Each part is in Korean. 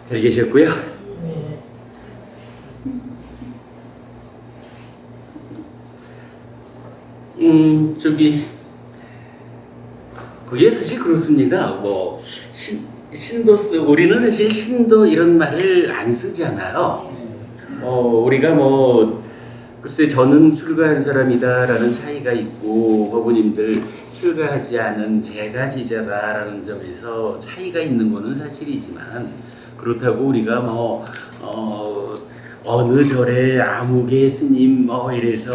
잘 계셨고요. 네. 저기 그게 사실 그렇습니다. 뭐 신도 우리는 사실 신도 이런 말을 안 쓰잖아요. 우리가 뭐 글쎄 저는 출가한 사람이다라는 차이가 있고 법우님들 출가하지 않은 재가지자다라는 점에서 차이가 있는 거는 사실이지만 그렇다고 우리가 뭐 어느 절에 아무개 스님 뭐 이래서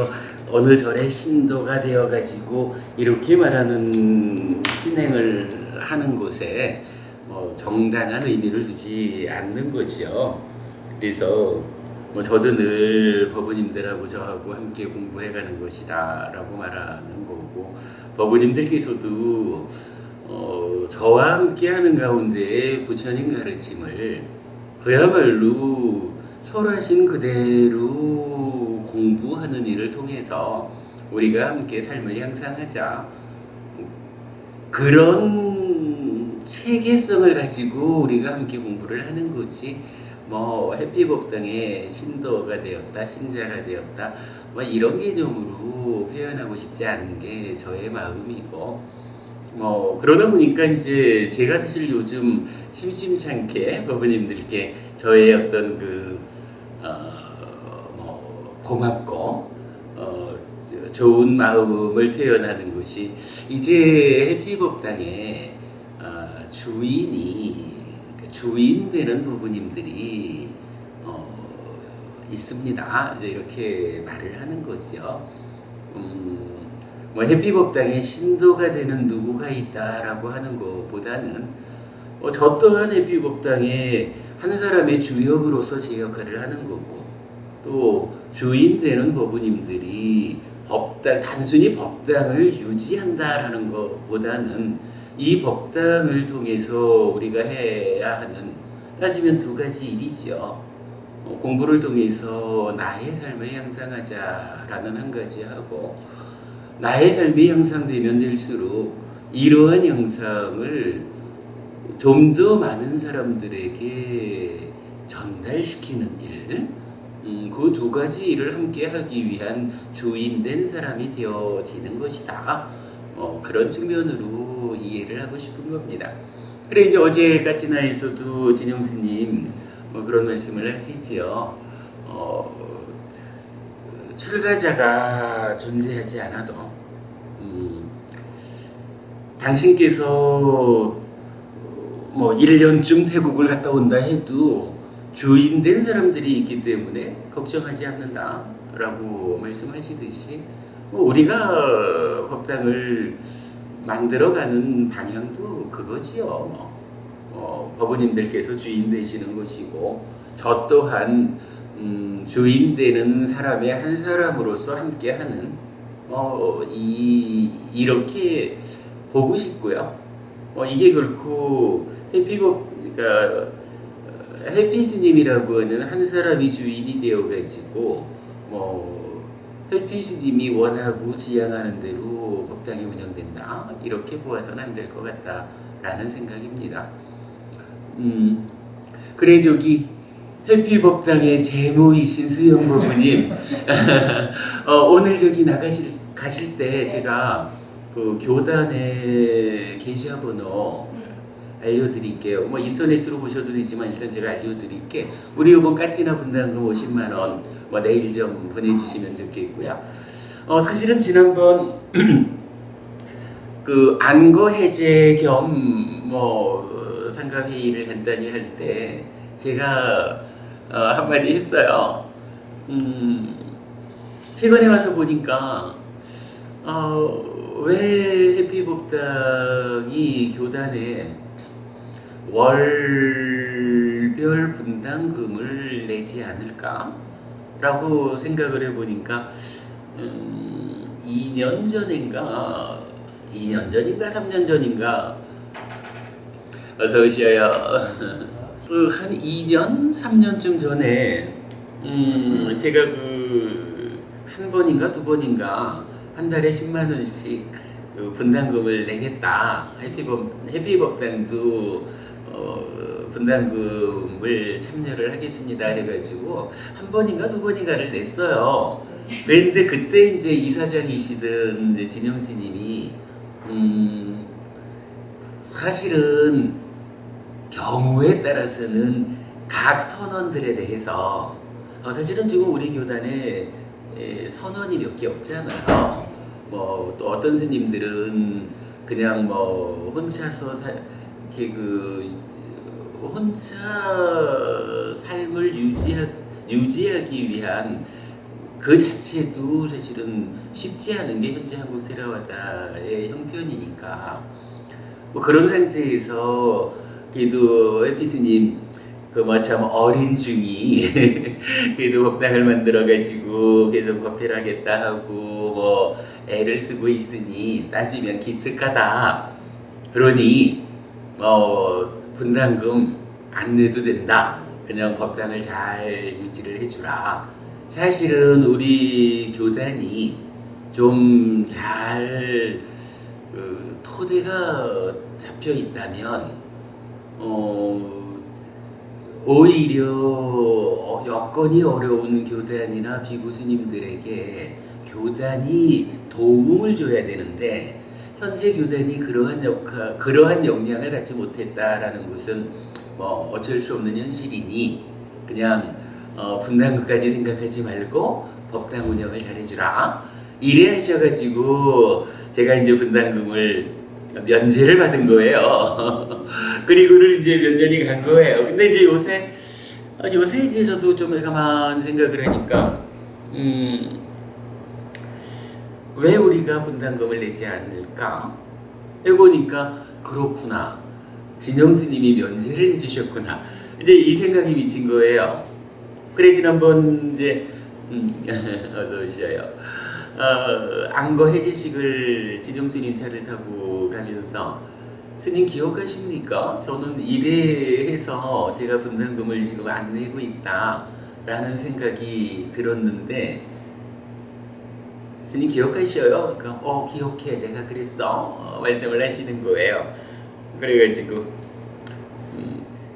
어느 절에 신도가 되어가지고 이렇게 말하는 신행을 하는 곳에 정당한 의미를 두지 않는 거지요. 그래서 저도 늘 법우님들하고 저하고 함께 공부해가는 것이다라고 말하는 거고 법우님들께서도 저와 함께하는 가운데 부처님 가르침을 그야말로 설하신 그대로 공부하는 일을 통해서 우리가 함께 삶을 향상하자 그런 체계성을 가지고 우리가 함께 공부를 하는 거지 해피법당의 신도가 되었다 신자가 되었다 이런 개념으로 표현하고 싶지 않은 게 저의 마음이고 그러다 보니까 이제 제가 사실 요즘 심심찮게 법우님들께 저의 어떤 고맙고 좋은 마음을 표현하는 것이 이제 해피법당의 주인 되는 부부님들이 있습니다. 이제 이렇게 말을 하는 거죠. 해피법당에 신도가 되는 누구가 있다라고 하는 것보다는 저 또한 해피법당에 한 사람의 주역으로서 제 역할을 하는 거고 또 주인 되는 법우님들이 단순히 법당을 유지한다라는 것보다는 이 법당을 통해서 우리가 해야 하는 따지면 두 가지 일이죠. 공부를 통해서 나의 삶을 향상하자라는 한 가지 하고 나의 삶이 향상되면 될수록 이러한 향상을 좀 더 많은 사람들에게 전달시키는 일, 그 두 가지 일을 함께 하기 위한 주인된 사람이 되어지는 것이다. 그런 측면으로 이해를 하고 싶은 겁니다. 그래 이제 어제 까티나에서도 진영 스님 그런 말씀을 하시지요. 출가자가 존재하지 않아도 당신께서 1년쯤 태국을 갔다 온다 해도 주인된 사람들이 있기 때문에 걱정하지 않는다라고 말씀하시듯이 우리가 법당을 만들어가는 방향도 그거지요. 법우님들께서 주인 되시는 것이고 저 또한 주인 되는 사람의 한 사람으로서 함께하는 이렇게 보고 싶고요. 이게 결코 그러니까 해피 스님이라고 하는 한 사람이 주인이 되어가지고 해피 스님이 원하고 지향하는 대로 법당이 운영된다 이렇게 보아서는 안 될 것 같다라는 생각입니다. 그래 저기 해피 법당의 제모이신 수영 법우님 오늘 저기 가실 때 제가 그 교단의 계좌번호 알려드릴게요. 인터넷으로 보셔도 되지만 일단 제가 알려드릴게. 우리 이번 까티나 분담금 50만 원 내일 좀 보내주시면 좋겠고요. 사실은 지난번 그 안거 해제 겸 상가회의를 간단히 할 때 제가 한마디 했어요. 최근에 와서 보니까 왜 해피법당이 교단에 월별 분담금을 내지 않을까라고 생각을 해보니까 2년 전인가 3년 전인가 어서 오셔요. 한 2년 3년쯤 전에 제가 한 번인가 두 번인가 한 달에 10만 원씩 분담금을 내겠다. 해피법당도 분담금을 참여를 하겠습니다 해가지고 한 번인가 두 번인가를 냈어요. 그런데 그때 이제 이사장이시던 이제 진영 스님이 사실은 경우에 따라서는 각 선원들에 대해서 사실은 지금 우리 교단에 선원이 몇 개 없잖아요. 뭐 또 어떤 스님들은 그냥 뭐 혼자서 이렇게 혼자 삶을 유지하기 위한 그 자체도 사실은 쉽지 않은 게 현재 한국 테라와다의 형편이니까 뭐 그런 상태에서 그래도 에피스님 그 뭐 참 어린 중이 그래도 법당을 만들어 가지고 계속 법회를 하겠다 하고 뭐 애를 쓰고 있으니 따지면 기특하다. 그러니 분담금 안 내도 된다. 그냥 법당을 잘 유지를 해주라. 사실은 우리 교단이 좀 잘 토대가 잡혀 있다면 오히려 여건이 어려운 교단이나 비구 스님들에게 교단이 도움을 줘야 되는데 현재 교단이 그러한 역량을 갖지 못했다라는 것은 뭐 어쩔 수 없는 현실이니 그냥 분담금까지 생각하지 말고 법당 운영을 잘해주라. 이래 하셔가지고 제가 이제 분담금을 면제를 받은 거예요. 그리고는 이제 몇 년이 간 거예요. 근데 이제 요새 이제 저도 좀 가만 생각을 하니까 왜 우리가 분담금을 내지 않을까? 해보니까 그렇구나. 진영 스님이 면제를 해주셨구나. 이제 이 생각이 미친 거예요. 그래 지난번 이제 어서 오셔요. 안거 해제식을 진영 스님 차를 타고 가면서 스님 기억하십니까? 저는 이래 해서 제가 분담금을 지금 안 내고 있다라는 생각이 들었는데 스님 기억하셔요? 그러니까 기억해 내가 그랬어 말씀을 하시는 거예요. 그래가지고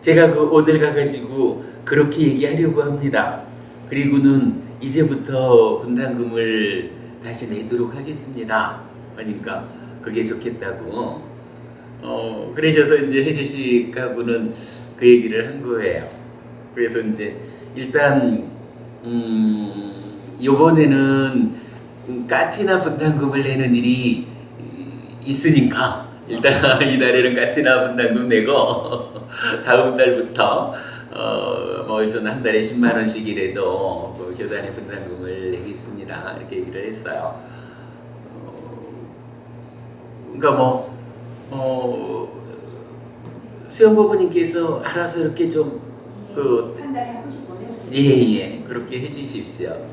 제가 오늘 가가지고 그렇게 얘기하려고 합니다. 그리고는 이제부터 분담금을 다시 내도록 하겠습니다. 그러니까 그게 좋겠다고. 그러셔서 이제 해제식하고는 그 얘기를 한 거예요. 그래서 이제 일단 요번에는 까티나 분담금을 내는 일이 있으니까 일단 이달에는 까티나 분담금 내고 다음 달부터 우선 한 달에 10만 원씩이라도 그 교단의 분담금을 내겠습니다. 이렇게 얘기를 했어요. 그러니까 수영법원님께서 알아서 이렇게 좀 한 달에 한 번씩 보내요. 예 그렇게 해주십시오.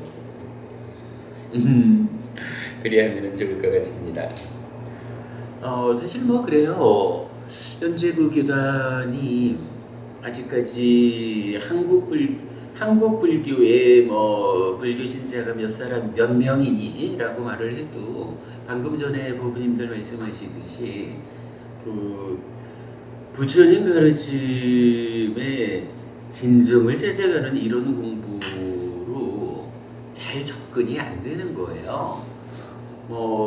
그래야 하면 좋을 것 같습니다. 사실 그래요. 현재 그 교단이 아직까지 한국 불교의 불교 신자가 몇 명이니라고 말을 해도 방금 전에 보부님들 말씀하시듯이 그 부처님 가르침에 진정을 찾아가는 이런 공부로 잘 접근이 안 되는 거예요.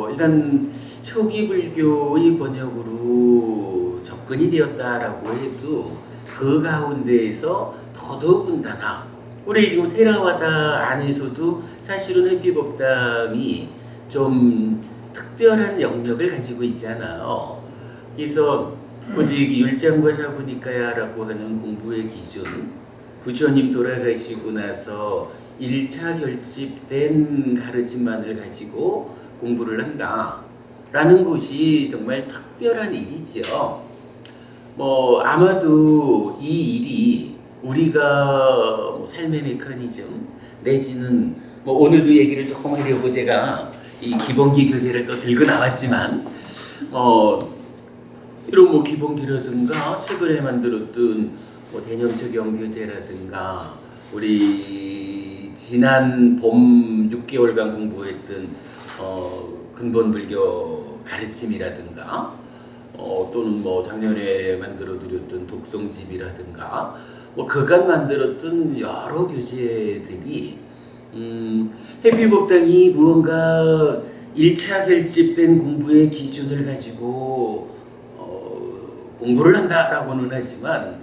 일단 초기 불교의 번역으로 접근이 되었다라고 해도 그 가운데에서 더더군다나 우리 지금 테라와다 안에서도 사실은 회피법당이 좀 특별한 영역을 가지고 있잖아요. 그래서 오직 율장과 사부니까야라고 하는 공부의 기준, 부처님 돌아가시고 나서 1차 결집된 가르침만을 가지고 공부를 한다라는 것이 정말 특별한 일이죠. 아마도 이 일이 우리가 삶의 메커니즘 내지는 오늘도 얘기를 조금 하려고 제가 이 기본기 교재를 또 들고 나왔지만 이런 기본기라든가 최근에 만들었던 대념적 영교재라든가 우리 지난 봄 6개월간 공부했던 근본 불교 가르침이라든가 또는 뭐 작년에 만들어 드렸던 독성집이라든가 뭐 그간 만들었던 여러 교재들이 해피법당이 무언가 1차 결집된 공부의 기준을 가지고 공부를 한다라고는 하지만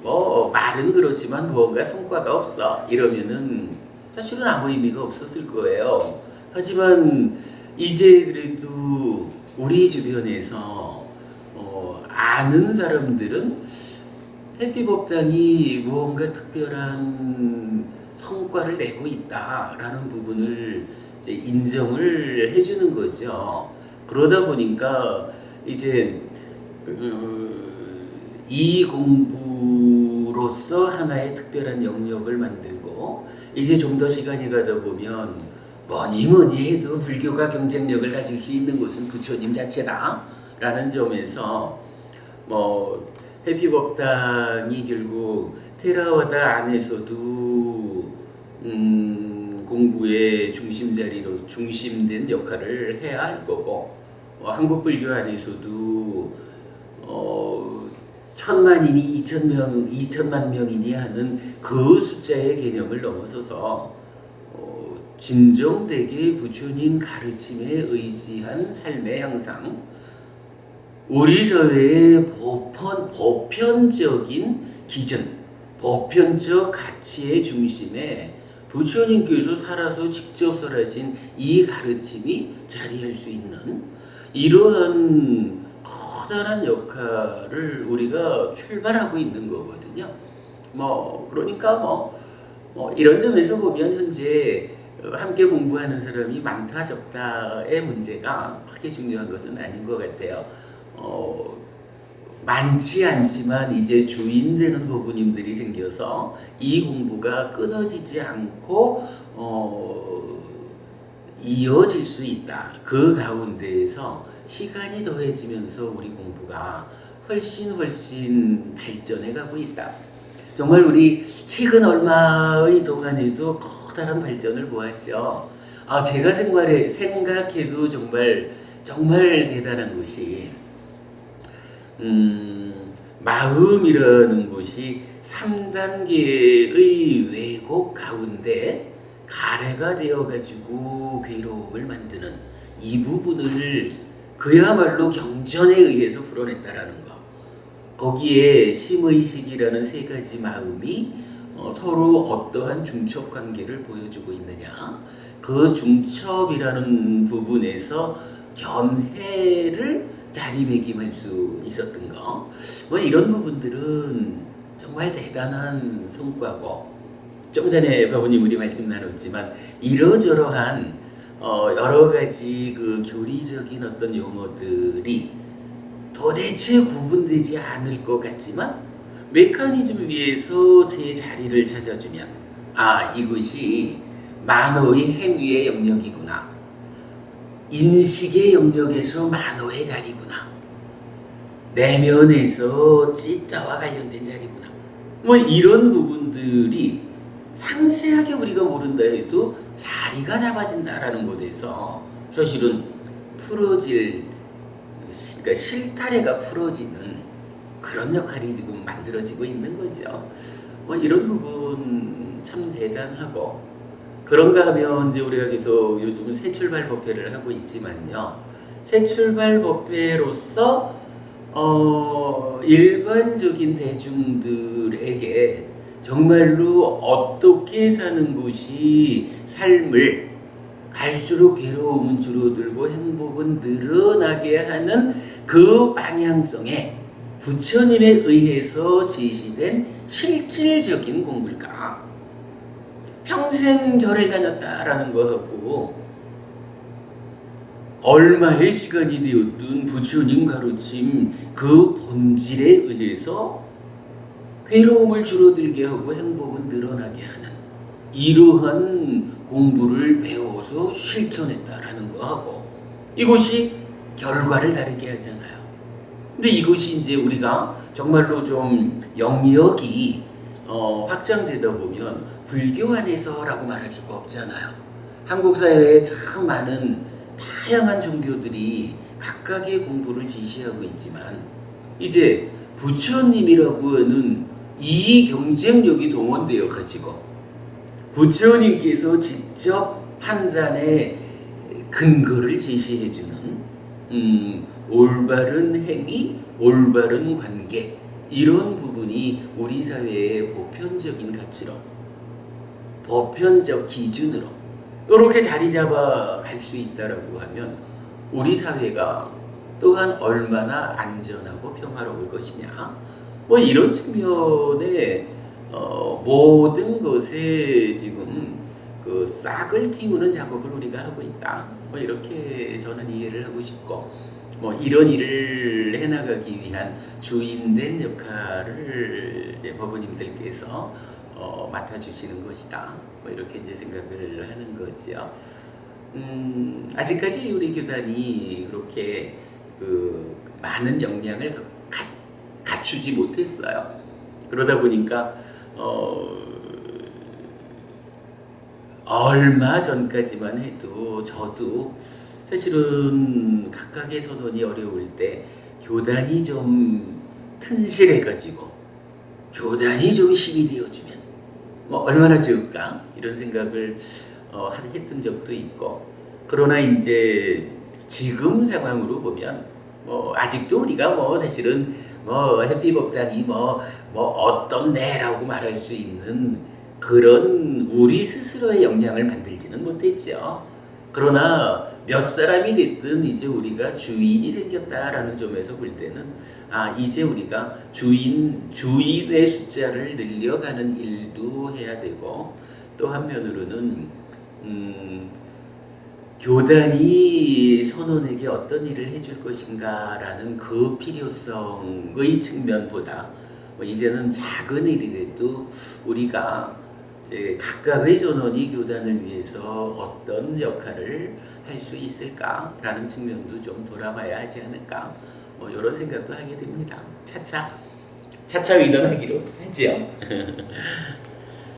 뭐 말은 그렇지만 무언가 성과가 없어 이러면은 사실은 아무 의미가 없었을 거예요. 하지만 이제 그래도 우리 주변에서 아는 사람들은 해피법당이 무언가 특별한 성과를 내고 있다라는 부분을 이제 인정을 해주는 거죠. 그러다 보니까 이제 이 공부로서 하나의 특별한 영역을 만들고 이제 좀 더 시간이 가다 보면 뭐니 해도 불교가 경쟁력을 가질 수 있는 곳은 부처님 자체다라는 점에서 뭐 해피법당이 결국 테라와다 안에서도 공부의 중심자리로 중심된 역할을 해야 할 거고 한국 불교 안에서도 1000만이니 2천만 명이니 하는 그 숫자의 개념을 넘어서서 진정되게 부처님 가르침에 의지한 삶의 향상, 우리 사회의 보편적인 기준, 보편적 가치의 중심에 부처님께서 살아서 직접 설하신 이 가르침이 자리할 수 있는 이러한 커다란 역할을 우리가 출발하고 있는 거거든요. 그러니까 이런 점에서 보면 현재 함께 공부하는 사람이 많다 적다의 문제가 크게 중요한 것은 아닌 것 같아요. 많지 않지만 이제 주인 되는 부부님들이 생겨서 이 공부가 끊어지지 않고 이어질 수 있다. 그 가운데에서 시간이 더해지면서 우리 공부가 훨씬 발전해 가고 있다. 정말 우리 최근 얼마의 동안에도 커다란 발전을 보았죠. 제가 생각해도 정말 대단한 것이 마음이라는 것이 3단계의 왜곡 가운데 가래가 되어가지고 괴로움을 만드는 이 부분을 그야말로 경전에 의해서 풀어냈다라는 거. 거기에 심의식이라는 세 가지 마음이 서로 어떠한 중첩 관계를 보여주고 있느냐. 그 중첩이라는 부분에서 견해를 자리매김할 수 있었던 거. 이런 부분들은 정말 대단한 성과고, 좀 전에 바보님 우리 말씀 나눴지만 이러저러한 여러 가지 그 교리적인 어떤 용어들이 도대체 구분되지 않을 것 같지만 메커니즘 위에서 제 자리를 찾아주면 이것이 만어의 행위의 영역이구나, 인식의 영역에서 만어의 자리구나, 내면에서 찌따와 관련된 자리구나, 이런 부분들이 상세하게 우리가 모른다 해도 자리가 잡아진다라는 것에서 사실은 그러니까 실타래가 풀어지는 그런 역할이 지금 만들어지고 있는 거죠. 이런 부분 참 대단하고, 그런가 하면 이제 우리가 계속 요즘은 새 출발 법회를 하고 있지만요. 새 출발 법회로서 일반적인 대중들에게 정말로 어떻게 사는 것이 삶을 갈수록 괴로움은 줄어들고 행복은 늘어나게 하는 그 방향성에 부처님에 의해서 제시된 실질적인 공부일까? 평생 절을 다녔다라는 거하고 얼마의 시간이 되었든 부처님 가르침 그 본질에 의해서 괴로움을 줄어들게 하고 행복은 늘어나게 하는 이러한 공부를 배워서 실천했다라는 거하고, 이것이 결과를 다르게 하잖아요. 근데 이것이 이제 우리가 정말로 좀 영역이 확장되다 보면 불교 안에서라고 말할 수가 없잖아요. 한국 사회에 참 많은 다양한 종교들이 각각의 공부를 지시하고 있지만 이제 부처님이라고 하는 이 경쟁력이 동원되어 가지고 부처님께서 직접 판단의 근거를 제시해주는 올바른 행위, 올바른 관계 이런 부분이 우리 사회의 보편적인 가치로 보편적 기준으로 이렇게 자리 잡아 갈 수 있다라고 하면 우리 사회가 또한 얼마나 안전하고 평화로울 것이냐 뭐 이런 측면에 모든 것에 지금 그 싹을 틔우는 작업을 우리가 하고 있다. 뭐 이렇게 저는 이해를 하고 싶고 뭐 이런 일을 해나가기 위한 주인된 역할을 이제 법원님들께서 맡아주시는 것이다. 뭐 이렇게 이제 생각을 하는 거지요. 아직까지 우리 교단이 그렇게 그 많은 역량을 갖추지 못했어요. 그러다 보니까 얼마 전까지만 해도 저도 사실은 각각의 선언이 어려울 때 교단이 좀 튼실해가지고 교단이 좀 힘이 되어주면 뭐 얼마나 좋을까 이런 생각을 했던 적도 있고 그러나 이제 지금 상황으로 보면 뭐 아직도 우리가 뭐 사실은 뭐 해피법당이 뭐 어떤데라고 말할 수 있는 그런 우리 스스로의 역량을 만들지는 못했죠. 그러나 몇 사람이 됐든 이제 우리가 주인이 생겼다라는 점에서 볼 때는 이제 우리가 주인의 숫자를 늘려가는 일도 해야 되고 또 한면으로는 교단이 선원에게 어떤 일을 해줄 것인가라는 그 필요성의 측면보다 이제는 작은 일이라도 우리가 이제 각각의 선원이 교단을 위해서 어떤 역할을 할 수 있을까라는 측면도 좀 돌아봐야 하지 않을까 이런 생각도 하게 됩니다. 차차 의논하기로 하지요.